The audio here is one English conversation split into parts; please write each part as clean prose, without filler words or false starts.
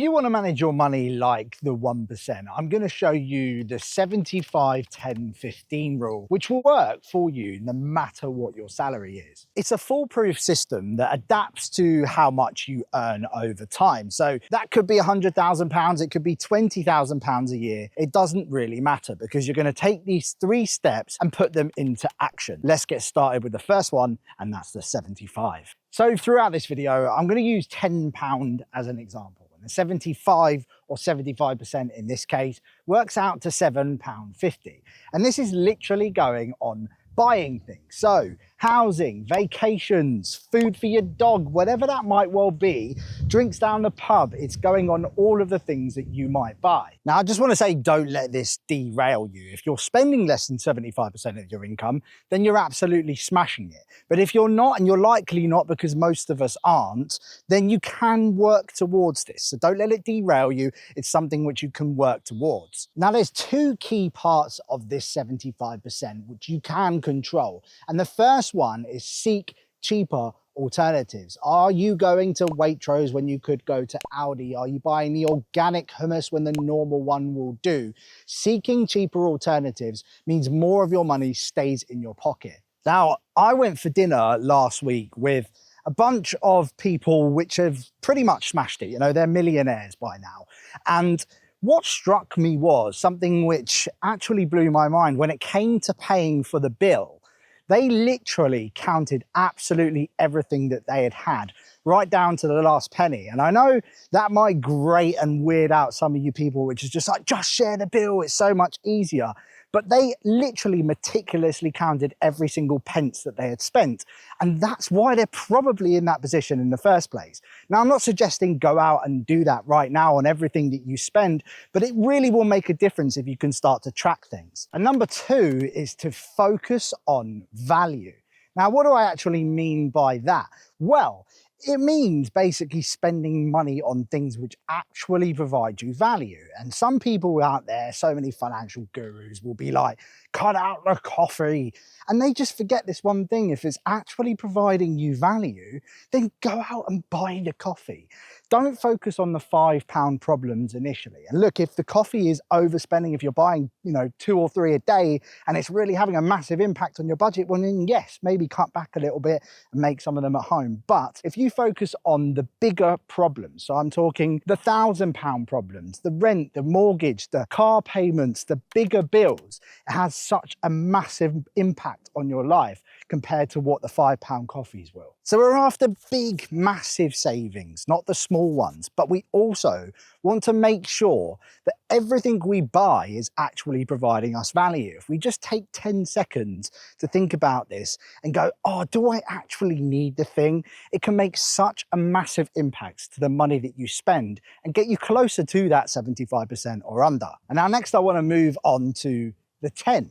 you want to manage your money like the 1%, I'm going to show you the 75-10-15 rule, which will work for you no matter what your salary is. It's a foolproof system that adapts to how much you earn over time. So that could be £100,000, it could be £20,000 a year. It doesn't really matter because you're going to take these 3 steps and put them into action. Let's get started with the first one, and that's the 75. So throughout this video, I'm going to use £10 as an example. And 75 or 75% in this case works out to £7.50. And this is literally going on buying things. So housing, vacations, food for your dog, whatever that might well be, drinks down the pub, it's going on all of the things that you might buy. Now, I just want to say, don't let this derail you. If you're spending less than 75% of your income, then you're absolutely smashing it. But if you're not, and you're likely not because most of us aren't, then you can work towards this. So don't let it derail you. It's something which you can work towards. Now, there's 2 key parts of this 75% which you can control. And the first one is seek cheaper alternatives. Are you going to Waitrose when you could go to Aldi? Are you buying the organic hummus when the normal one will do? Seeking cheaper alternatives means more of your money stays in your pocket. Now, I went for dinner last week with a bunch of people which have pretty much smashed it. You know, they're millionaires by now. And what struck me was something which actually blew my mind. When it came to paying for the bill, they literally counted absolutely everything that they had, right down to the last penny. And I know that might grate and weird out some of you people, which is just like, just share the bill, it's so much easier. But they literally meticulously counted every single pence that they had spent. And that's why they're probably in that position in the first place. Now, I'm not suggesting go out and do that right now on everything that you spend, but it really will make a difference if you can start to track things. And number 2 is to focus on value. Now, what do I actually mean by that? Well, it means basically spending money on things which actually provide you value. And some people out there, so many financial gurus, will be like, cut out the coffee. And they just forget this one thing. If it's actually providing you value, then go out and buy the coffee. Don't focus on the £5 problems initially. And look, if the coffee is overspending, if you're buying, 2 or 3 a day, and it's really having a massive impact on your budget, well then yes, maybe cut back a little bit and make some of them at home. But if you focus on the bigger problems, so I'm talking the £1,000 problems, the rent, the mortgage, the car payments, the bigger bills, it has such a massive impact on your life compared to what the £5 coffees will. So we're after big, massive savings, not the small ones, but we also want to make sure that everything we buy is actually providing us value. If we just take 10 seconds to think about this and go, oh, do I actually need the thing? It can make such a massive impact to the money that you spend and get you closer to that 75% or under. And now next I want to move on to the 10.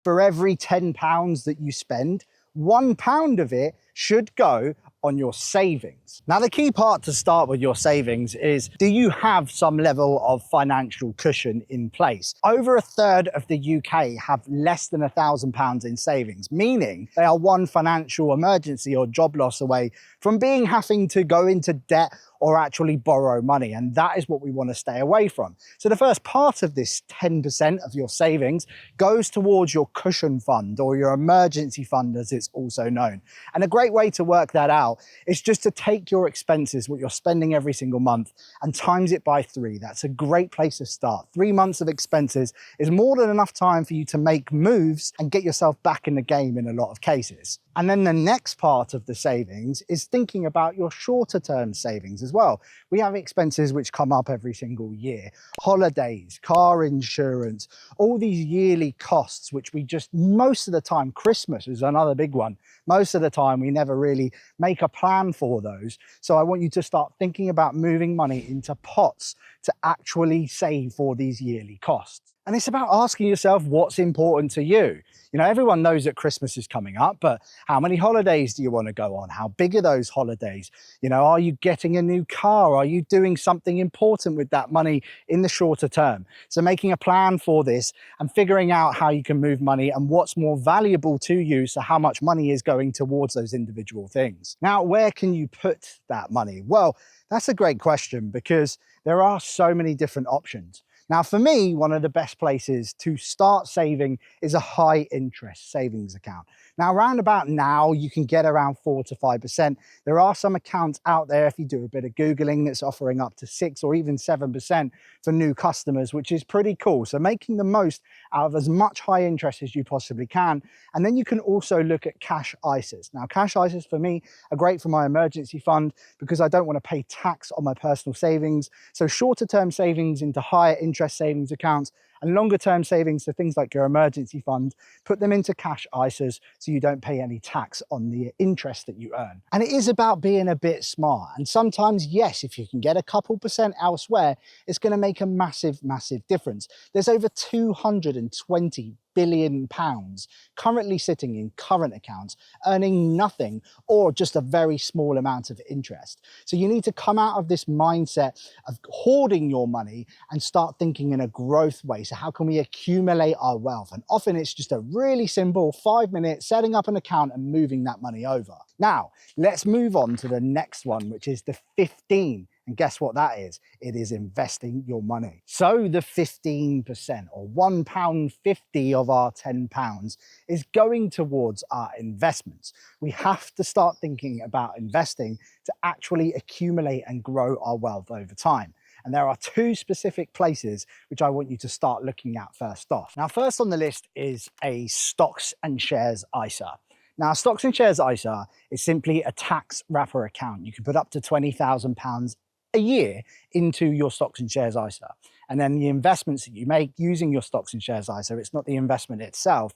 For every £10 that you spend, £1 of it should go on your savings. Now, the key part to start with your savings is, do you have some level of financial cushion in place? Over 1/3 of the UK have less than £1,000 in savings, meaning they are one financial emergency or job loss away from having to go into debt or actually borrow money. And that is what we want to stay away from. So the first part of this 10% of your savings goes towards your cushion fund, or your emergency fund as it's also known. And a great way to work that out is just to take your expenses, what you're spending every single month, and times it by 3. That's a great place to start. 3 months of expenses is more than enough time for you to make moves and get yourself back in the game in a lot of cases. And then the next part of the savings is thinking about your shorter term savings as well. We have expenses which come up every single year. Holidays, car insurance, all these yearly costs, which we just, most of the time, Christmas is another big one. Most of the time we never really make a plan for those. So I want you to start thinking about moving money into pots to actually save for these yearly costs. And it's about asking yourself what's important to you. You know, everyone knows that Christmas is coming up, but how many holidays do you want to go on? How big are those holidays? You know, are you getting a new car? Are you doing something important with that money in the shorter term? So making a plan for this and figuring out how you can move money and what's more valuable to you. So how much money is going towards those individual things. Now, where can you put that money? Well, that's a great question because there are so many different options. Now, for me, one of the best places to start saving is a high interest savings account. Now, around about now, you can get around 4 to 5%. There are some accounts out there, if you do a bit of Googling, that's offering up to 6 or even 7% for new customers, which is pretty cool. So making the most out of as much high interest as you possibly can. And then you can also look at cash ISAs. Now, cash ISAs for me are great for my emergency fund because I don't want to pay tax on my personal savings. So shorter term savings into higher interest savings accounts and longer term savings, so things like your emergency fund, put them into cash ISAs so you don't pay any tax on the interest that you earn. And it is about being a bit smart. And sometimes, yes, if you can get a couple percent elsewhere, it's going to make a massive, massive difference. There's over 220 billion pounds currently sitting in current accounts, earning nothing or just a very small amount of interest. So you need to come out of this mindset of hoarding your money and start thinking in a growth way. So how can we accumulate our wealth? And often it's just a really simple 5 minutes setting up an account and moving that money over. Now, let's move on to the next one, which is the 15. And guess what that is? It is investing your money. So the 15% or £1.50 of our £10 is going towards our investments. We have to start thinking about investing to actually accumulate and grow our wealth over time. And there are 2 specific places which I want you to start looking at first off. Now, first on the list is a stocks and shares ISA. Now, stocks and shares ISA is simply a tax wrapper account. You can put up to £20,000 a year into your stocks and shares ISA. And then the investments that you make using your stocks and shares ISA, it's not the investment itself.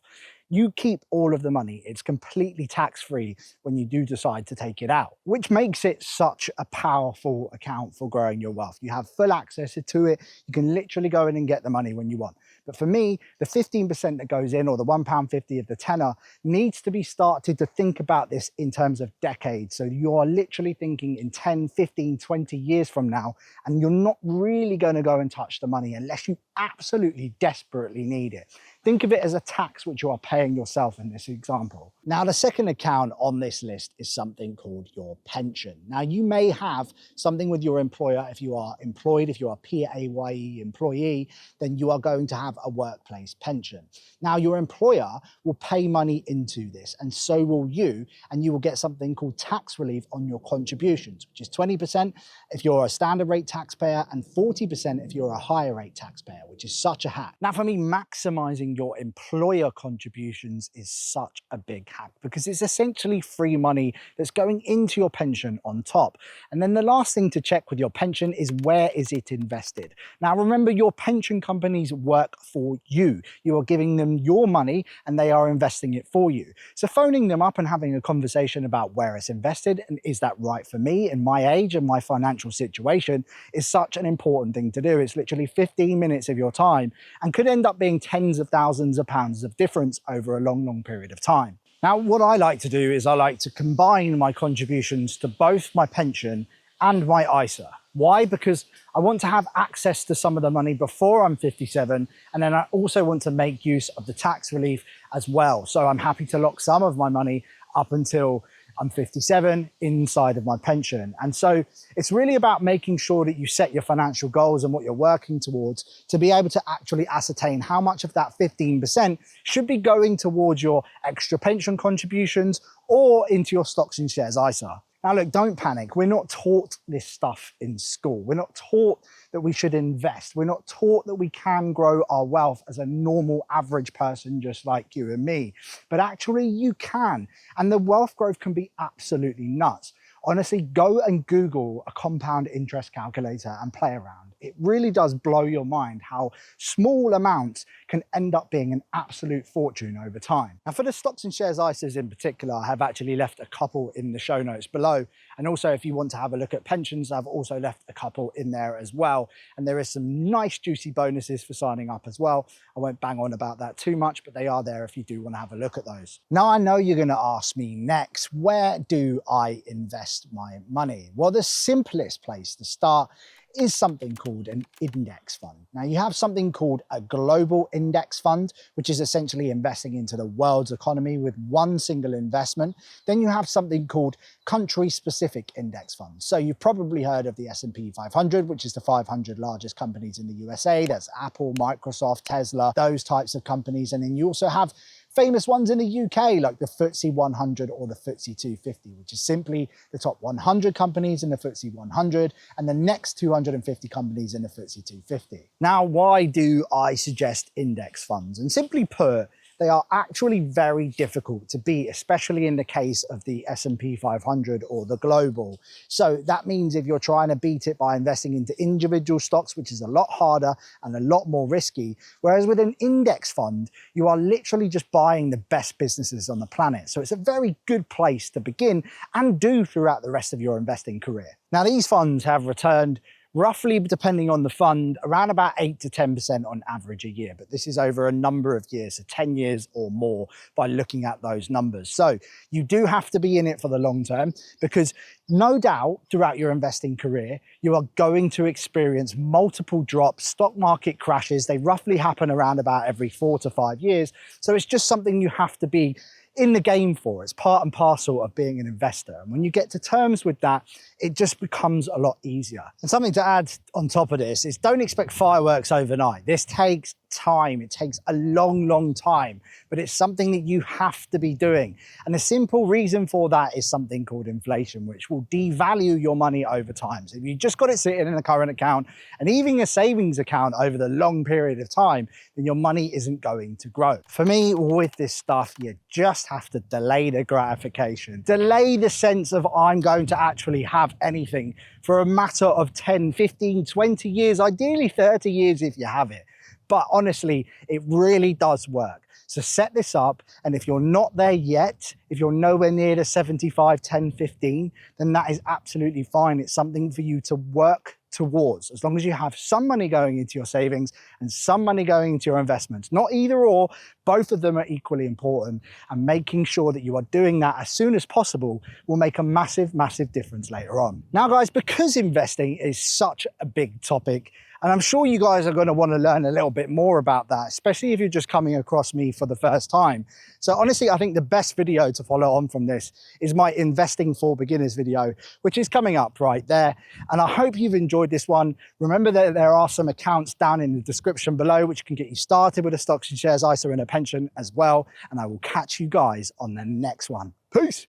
You keep all of the money. It's completely tax-free when you do decide to take it out, which makes it such a powerful account for growing your wealth. You have full access to it. You can literally go in and get the money when you want. But for me, the 15% that goes in, or the £1.50 of the tenner, needs to be started to think about this in terms of decades. So you are literally thinking in 10, 15, 20 years from now, and you're not really going to go and touch the money unless you absolutely desperately need it. Think of it as a tax which you are paying yourself in this example. Now, the second account on this list is something called your pension. Now, you may have something with your employer. If you are employed, if you are a PAYE employee, then you are going to have a workplace pension. Now, your employer will pay money into this, and so will you, and you will get something called tax relief on your contributions, which is 20% if you're a standard rate taxpayer and 40% if you're a higher rate taxpayer, which is such a hack. Now, for me, maximizing your employer contributions is such a big hack because it's essentially free money that's going into your pension on top. And then the last thing to check with your pension is, where is it invested? Now, remember, your pension companies work for you. You are giving them your money and they are investing it for you. So phoning them up and having a conversation about where it's invested and is that right for me in my age and my financial situation is such an important thing to do. It's literally 15 minutes of your time and could end up being tens of thousands of pounds of difference over a long, long period of time. Now, what I like to do is I like to combine my contributions to both my pension and my ISA. Why? Because I want to have access to some of the money before I'm 57, and then I also want to make use of the tax relief as well. So I'm happy to lock some of my money up until I'm 57 inside of my pension. And so it's really about making sure that you set your financial goals and what you're working towards to be able to actually ascertain how much of that 15% should be going towards your extra pension contributions or into your stocks and shares ISA. Now, look, don't panic. We're not taught this stuff in school. We're not taught that we should invest. We're not taught that we can grow our wealth as a normal average person just like you and me. But actually you can. And the wealth growth can be absolutely nuts. Honestly, go and Google a compound interest calculator and play around. It really does blow your mind how small amounts can end up being an absolute fortune over time. And for the stocks and shares ISAs in particular, I have actually left a couple in the show notes below. And also if you want to have a look at pensions, I've also left a couple in there as well. And there is some nice juicy bonuses for signing up as well. I won't bang on about that too much, but they are there if you do want to have a look at those. Now I know you're going to ask me next, where do I invest my money? Well, the simplest place to start is something called an index fund. Now you have something called a global index fund, which is essentially investing into the world's economy with one single investment. Then you have something called country-specific index funds. So you've probably heard of the S&P 500, which is the 500 largest companies in the USA. That's Apple, Microsoft, Tesla, those types of companies. And then you also have famous ones in the UK, like the FTSE 100 or the FTSE 250, which is simply the top 100 companies in the FTSE 100 and the next 250 companies in the FTSE 250. Now, why do I suggest index funds? And simply put, they are actually very difficult to beat, especially in the case of the S&P 500 or the global. So that means if you're trying to beat it by investing into individual stocks, which is a lot harder and a lot more risky, whereas with an index fund, you are literally just buying the best businesses on the planet. So it's a very good place to begin and do throughout the rest of your investing career. Now, these funds have returned roughly, depending on the fund, around about 8 to 10% on average a year. But this is over a number of years, so 10 years or more by looking at those numbers. So you do have to be in it for the long term, because no doubt throughout your investing career, you are going to experience multiple drops, stock market crashes. They roughly happen around about every 4 to 5 years. So it's just something you have to be in the game for. It's part and parcel of being an investor. And when you get to terms with that, it just becomes a lot easier. And something to add on top of this is don't expect fireworks overnight. This takes time. It takes a long, long time, but it's something that you have to be doing. And the simple reason for that is something called inflation, which will devalue your money over time. So if you just got it sitting in a current account and even a savings account over the long period of time, then your money isn't going to grow. For me, with this stuff, you just have to delay the gratification, delay the sense of I'm going to actually have anything for a matter of 10, 15, 20 years, ideally 30 years if you have it. But honestly, it really does work. So set this up, and if you're not there yet, if you're nowhere near the 75, 10, 15, then that is absolutely fine. It's something for you to work towards, as long as you have some money going into your savings and some money going into your investments. Not either or, both of them are equally important, and making sure that you are doing that as soon as possible will make a massive, massive difference later on. Now guys, because investing is such a big topic, and I'm sure you guys are going to want to learn a little bit more about that, especially if you're just coming across me for the first time. So honestly, I think the best video to follow on from this is my Investing for Beginners video, which is coming up right there. And I hope you've enjoyed this one. Remember that there are some accounts down in the description below, which can get you started with a stocks and shares ISA and a pension as well. And I will catch you guys on the next one. Peace.